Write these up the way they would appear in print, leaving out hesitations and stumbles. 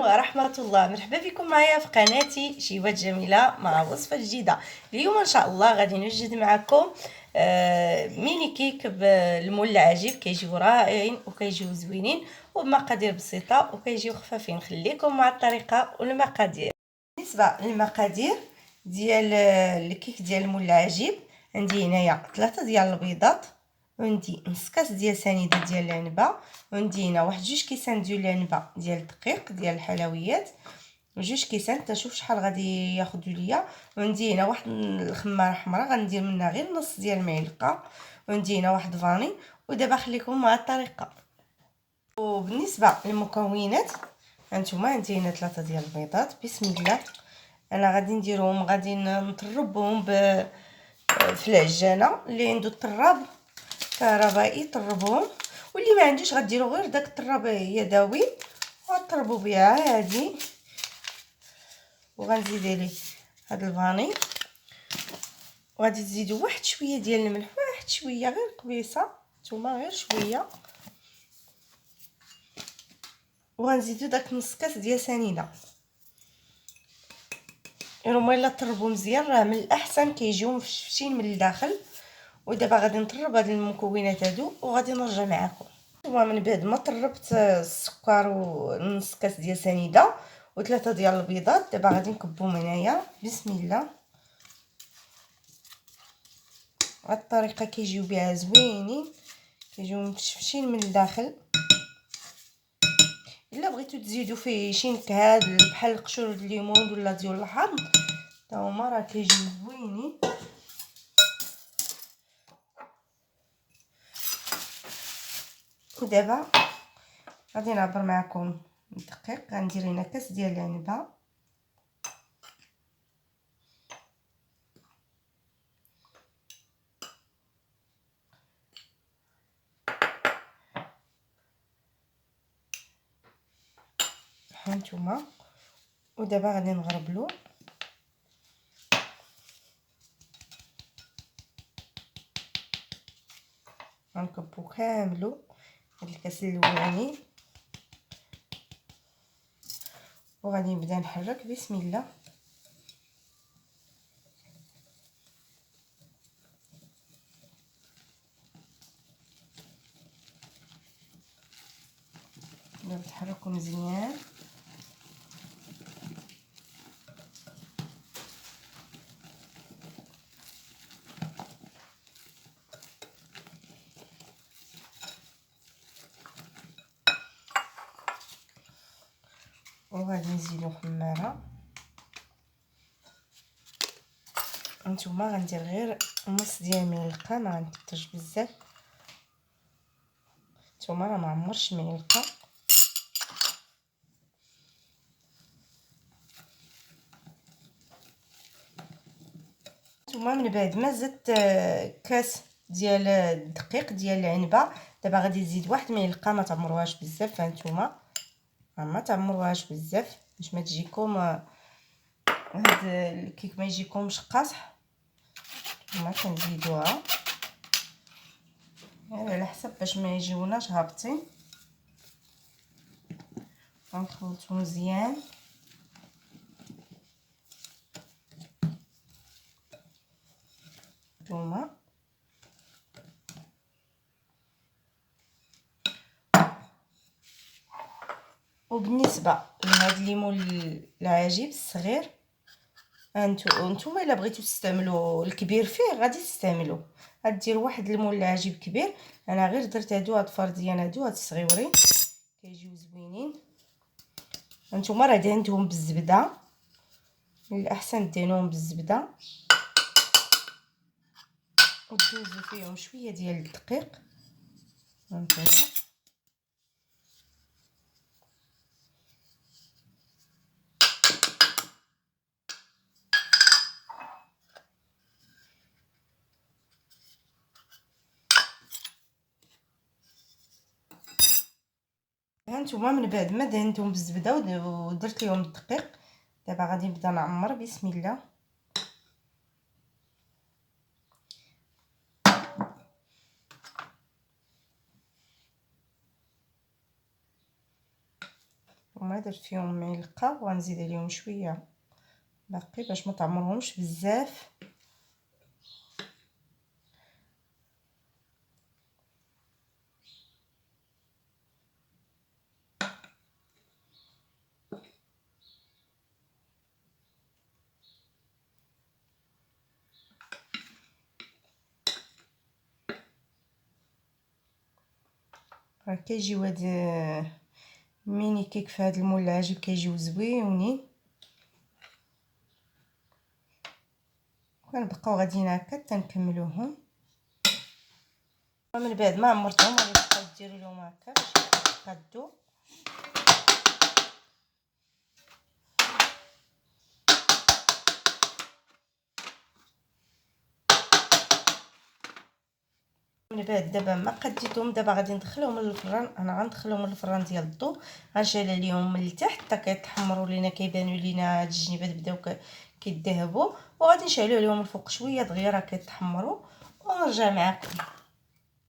ورحمة الله. مرحبا بكم معايا في قناتي شيوات جميلة مع وصفة جديدة. اليوم ان شاء الله غادي نوجد معكم ميني كيك بالمول العجيب. كيجيو رائعين وكيجيو زوينين وبمقادير بسيطة وكيجيو خفافين. خليكم مع الطريقة والمقادير. بالنسبة للمقادير ديال الكيك ديال المول العجيب، عندي هنايا 3 ديال البيضات، وعندي نص كاس ديال سنيده ديال العنبه، وعندي هنا واحد 2 كيسان ديال العنبه ديال الدقيق ديال الحلويات، و2 كيسان تشوف شحال غادي ياخذوا ليا، وعندي هنا واحد الخماره حمراء غندير منها غير نص ديال المعلقه، وعندي هنا واحد فاني. ودابا خليكم مع الطريقه. وبالنسبه للمكونات هانتوما عندي هنا 3 ديال البيضات. بسم الله. انا غادي نديرهم، غادي نطربهم في العجانه. اللي عنده الطراب كهربائي طربهم، واللي ما عندوش غديروا غير داك الطراب يدوي وغطربوا بها عادي. وغنزيد عليه هاد الفاني، وغادي تزيدوا واحد شويه ديال الملح، واحد شويه غير قبيصه نتوما، غير شويه. وغنزيدوا داك نص كاس ديال سنيده. هما الا طربوا مزيان راه من الاحسن كيجيو مفشفشين من الداخل. ودابا غادي نطرب هاد المكونات هادو وغادي نرجع معكم. ومن بعد ما طربت السكر ونص كاس ديال سنيده و3 ديال البيضات، دابا غادي نكبهم هنايا. بسم الله. هاد الطريقه كيجيو بها زوينين، كيجيو مفشفشين من الداخل. الا بغيتو تزيدوا فيه شي نكهات بحال قشور الليمون ولا ديال الحامض تا هما راه كيجيو زوينين. ودابا غادي نعبر معكم الدقيق. غندير هنا كاس ديال العنبه، هانتوما. ودابا غادي نغربلو، غنكبو كاملو هاد الكاس الاولاني، وغادي نبدا نحرك. بسم الله. دابا تحركوا مزيان. وغادي نزيدو خماره. هانتوما غندير غير نص ديال المعلقه، ما غنكترش بزاف. نتوما راه ما عمرش معلقه. نتوما من بعد ما زدت كاس ديال الدقيق ديال العنبه، دابا غادي نزيد واحد المعلقه، ما تعمروهاش بزاف. هانتوما ما تعمروهاش بزاف باش ما تجيكم هاد الكيك ما يجيكمش قاصح. ما كنزيدوها على حسب باش ما يجيوناش هابطين. غنخلطو مزيان. نتوما وبالنسبه لهاد الليمون العجيب الصغير، نتوما الا بغيتو تستعملوا الكبير فيه غادي تستعملوا. غديروا واحد الليمون العجيب كبير. انا غير درت هادو هاد فرديان، هادو هاد الصغيورين كيجيو زوينين. نتوما راه دهنتهم بالزبده، من الاحسن دهنوهم بالزبده ودوزو فيهم شويه ديال الدقيق. هانتوما من بعد ما دهنتهم بالزبده ودرت لهم الدقيق، دابا غادي نبدا نعمر. بسم الله. هما درت فيهم معلقه وغنزيد عليهم شويه باقي باش ما تعمرهمش بزاف. راه كيجيو هاد ميني كيك في هاد المول العجيب، كيجيو زويونين. كنبقاو غاديين هكا حتى نكملوهم. ومن بعد ما عمرتهم غادي تبقاو ديروا لهم هكا باش يتقادوا. من بعد دابا ما قديتهم، دابا غادي ندخلهم للفران. انا غندخلهم للفران ديال الضو، غنشعل عليهم من التحت حتى كيتحمروا لينا، كيبانوا لينا هاد الجنيبات بداو كيذهبوا، وغادي نشعلوا عليهم الفوق شويه دغيا كيتحمروا ونرجع معكم.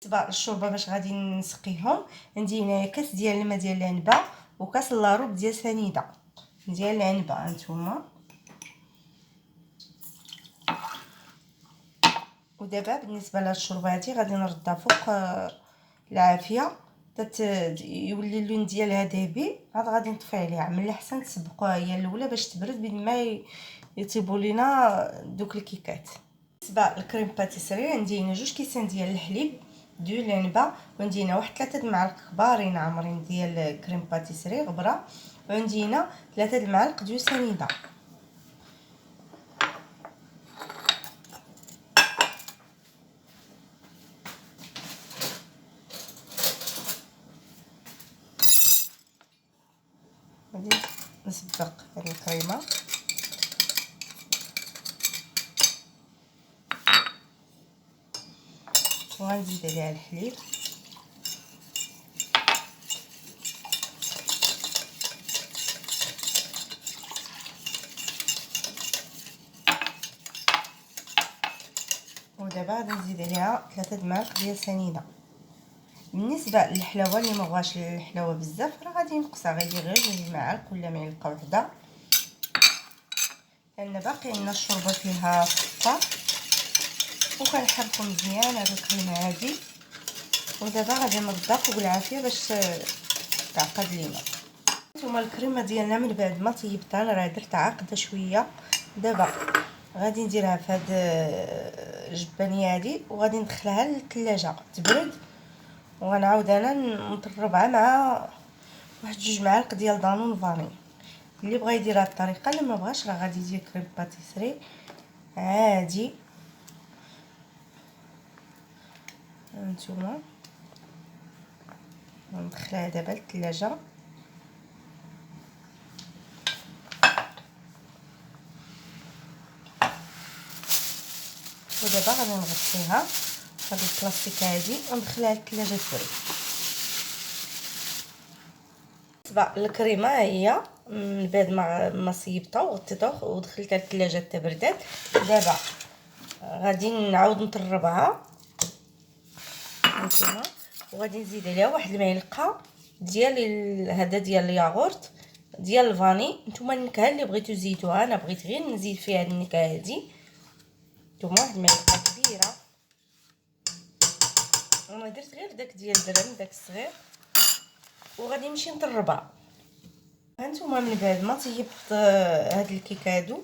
بالنسبه للشوربه باش غادي نسقيهم، عندي هنايا كاس ديال الماء ديال العنبه وكاس لاروب ديال سنيده ديال العنبه. هانتوما ودابا بالنسبه لهاد الشوربه هادي غادي نردها فوق العافيه يولي اللون ديالها ذهبي. عاد غادي نطفي عليها. من الاحسن تسبقوها هي الاولى باش تبرد بين ما يطيبوا لينا دوك الكيكات. بالنسبه للكريم باتيسري عندي هنا 2 كيسان ديال الحليب ديال العنبه، وعندي هنا واحد 3 المعالق كبارين عامرين ديال كريم باتيسري غبره، وعندي هنا 3 المعالق ديال سنيده. غادي نسبق هاد الكريمه وغنزيد عليها الحليب ودابا غادي نزيد عليها 3 المعالق ديال سنيده. بالنسبه للحلاوه اللي ما بغاش الحلاوه بزاف راه غادي ينقصها، غيدير غير 2 معالق ولا معلقه وحده، لان باقي عندنا الشوربه فيها سكر. وكنحركو مزيان هذا الكريم هادي. ودابا غادي نردها فوق العافيه باش تعقد لينا. نتوما الكريمه ديالنا من بعد ما طيبتها راه درت عاقده شويه. دابا غادي نديرها في هاد الجبانيه هادي وغادي ندخلها للثلاجه تبرد، وغنعاود انا نطربها مع واحد 2 معالق ديال دانون فاني. اللي بغى يدير هاد الطريقه، اللي ما بغاش راه غادي يدير كريم باتيسري عادي. هانتوما ندخلها دابا للثلاجه. ودابا غادي نغطيها بهاد البلاستيك هادي وندخلها للثلاجه تبرد. بالنسبه للكريمه هي من بعد ما صيبتها وغطيتها ودخلتها للثلاجه حتى بردات، دابا غادي نعاود نطربها. هانتوما وغادي نزيد عليها واحد المعلقه ديال هذا ديال الياغورت ديال الفاني. نتوما النكهه اللي بغيتو زيدوها، انا بغيت غير نزيد فيها هذه النكهه هذه. نتوما واحد المعلقه كبيره، انا درت غير داك ديال الدرهم داك الصغير، وغادي نمشي نطربها. هانتوما من بعد ما طيبت هاد الكيك هادو،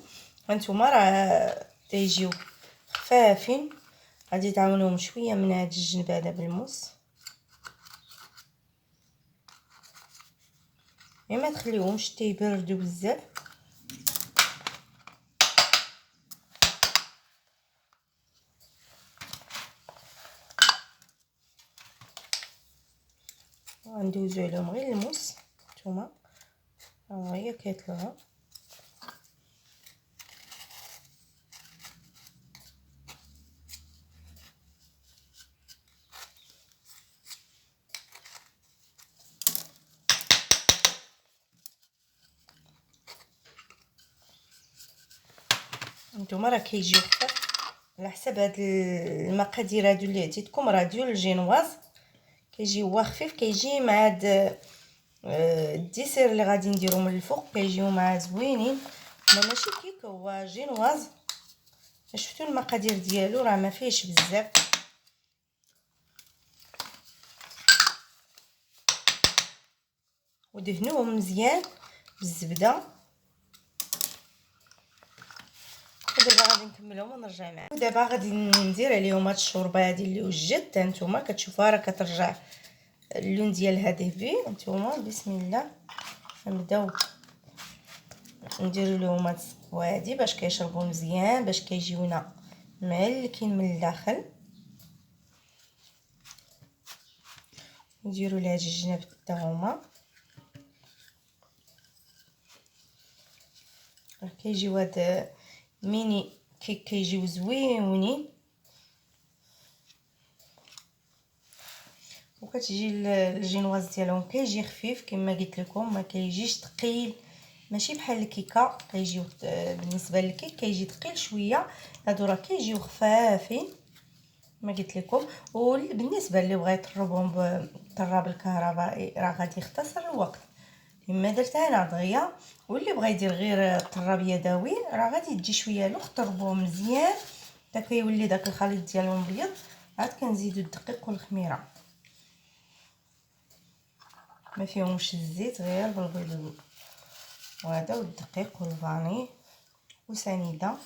هانتوما راه تيجيو خفافين. غادي تعاونوهم شويه من هاد الجنب هذا بالموس، ما تخليوهمش تيبردوا بزاف. وندوزو عليهم غير الموس. نتوما ها هي كيطلعوا. نتوما راه كيجيو خفاف على حسب هاد المقادير هادو اللي عطيتكم، راه ديال الجينواز كيجي هو خفيف، كيجي مع هاد الديسير اللي غادي نديرو من الفوق كيجيو معاه زوينين. ماشي كيك، هو جينواز. شفتوا المقادير ديالو راه ما فيهش بزاف. ودهنوهم مزيان بالزبده. ودابا غادي نكملهم ونرجع معكم. ودابا غادي ندير عليهم هاد الشوربه هادي اللي وجدت. هانتوما كتشوفوها راه كترجع اللون ديالها دهبي. هانتوما بسم الله نبداو نديرو لهم هاد الصفوه هادي باش كيشربوا مزيان، باش كيجيونا مهلكين من الداخل. نديرو لهاد الجناب حتى هما راه كيجيو هاد ميني كيك كيجيو زويونين. وكتجي الجينواز ديالهم كيجي خفيف كما قلت لكم، ما كيجيش ثقيل، ماشي بحال الكيكه كيجيو بالنسبه للكيك كيجي ثقيل شويه. هادو راه كيجيو خفافين ما قلت لكم. وبالنسبه اللي بغى يطربهم بالطراب الكهربائي راه غادي يختصر الوقت كما درت انا دغيا. واللي بغى يدير غير طراب يدوي راه غادي تجي شويه لوقت طربوه مزيان حتى كيولي داك الخليط ديالهم بيض. عاد كنزيدو الدقيق والخميره، ما فيهمش الزيت غير بالبيض وهذا والدقيق والفاني وسنيده.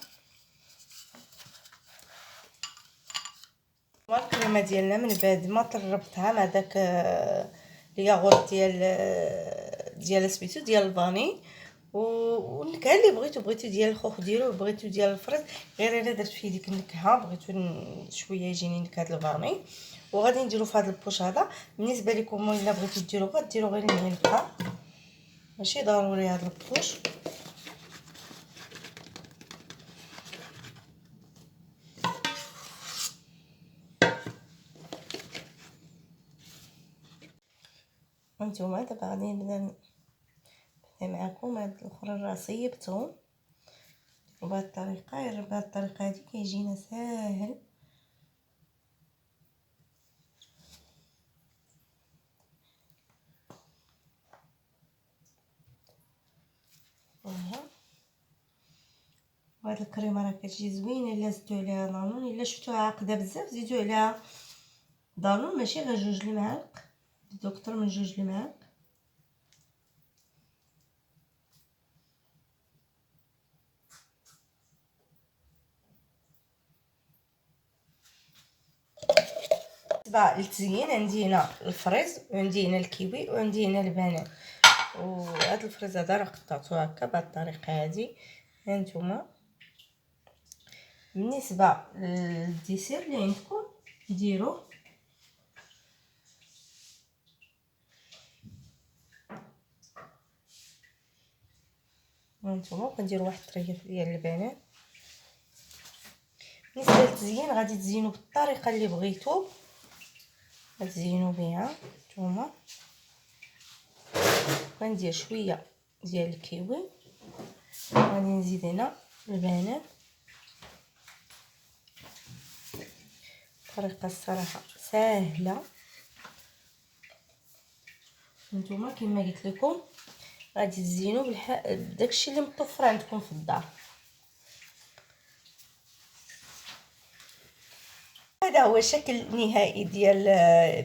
الكريمه ديالنا من بعد ما طربتها مع داك الياغورت ديال سميتو ديال الفاني والنكهه اللي بغيتو ديال الخوخ ديروه، بغيتو ديال الفريز غير انا درت فيه ديك النكهه، بغيتو شويه يجيني نكهه الفاني. وغادي نديرو في هذا البوش هذا. بالنسبه لكم الا بغيتو ديروه غديروا غير الملكه، ماشي ضروري هذا البوش. هانتوما دابا غادي نبدا معكم هاد الاخر راه صيبتهم بهاد الطريقه. غير بهاد الطريقه هادي كيجينا ساهل. وهاد الكريمه راه كتجي زوينه الا زدتو عليها دانون. الا شفتوها عاقده بزاف زيدوا عليها دانون، ماشي غير 2 المعالق، زيدوا اكثر من 2 المعالق. بالنسبه للتزيين عندي هنا الفريز وعندي هنا الكيوي وعندي هنا البنان. وهاد الفريز هذا راه قطعته هكا بهاد الطريقه هادي. هانتوما بالنسبه للديسير اللي عندكم ديروه. هانتوما كنديروا واحد الطريف ديال البنان. بالنسبه للتزيين غادي تزينوا بالطريقه اللي بغيتو غتزينوا بها نتوما. غندير شويه ديال الكيوي، غادي نزيد هنا البنان. طريقه الصراحه ساهله. نتوما كما قلت لكم غادي تزينوا بداكشي اللي متوفر عندكم في الدار. هذا هو الشكل النهائي ديال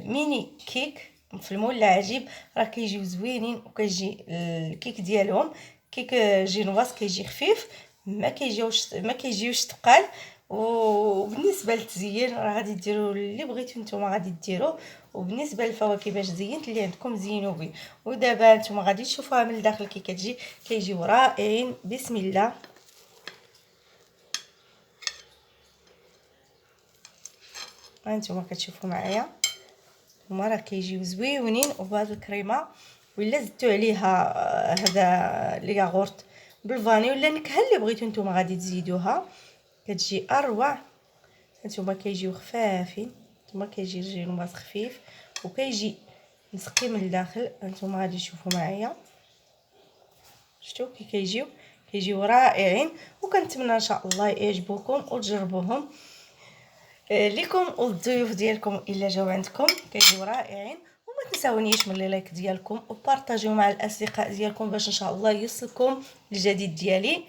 ميني كيك في المول عجيب. راه كيجيو زوينين وكيجي الكيك ديالهم كيك جينواز كيجي خفيف، ما كيجيوش ثقال. وبالنسبه للتزيين راه غادي ديروا اللي بغيتو نتوما غادي ديروه. وبالنسبه للفواكه باش زينت اللي عندكم زينوا به. ودابا نتوما غادي تشوفوها من الداخل كي كتجي كيجيو رائعين. بسم الله. هانتوما كتشوفوا معايا هما راه كيجيو زويونين. وبهاد الكريمه ولا زدتوا عليها هذا الياغورت بالفاني ولا النكهه اللي بغيتو نتوما غادي تزيدوها كتجي اروع. هانتوما كيجيو خفافين، نتوما كيجي الجينواز خفيف وكيجي مسقي من الداخل. هانتوما غادي تشوفوا معايا شفتوا كي كيجيو رائعين. وكنتمنى ان شاء الله يعجبوكم وتجربوهم ليكم والضيوف ديالكم الا جاو عندكم كيجيو رائعين. وما تنساونيش من لي لايك ديالكم وبارطاجيو مع الاصدقاء ديالكم باش ان شاء الله يوصلكم الجديد ديالي.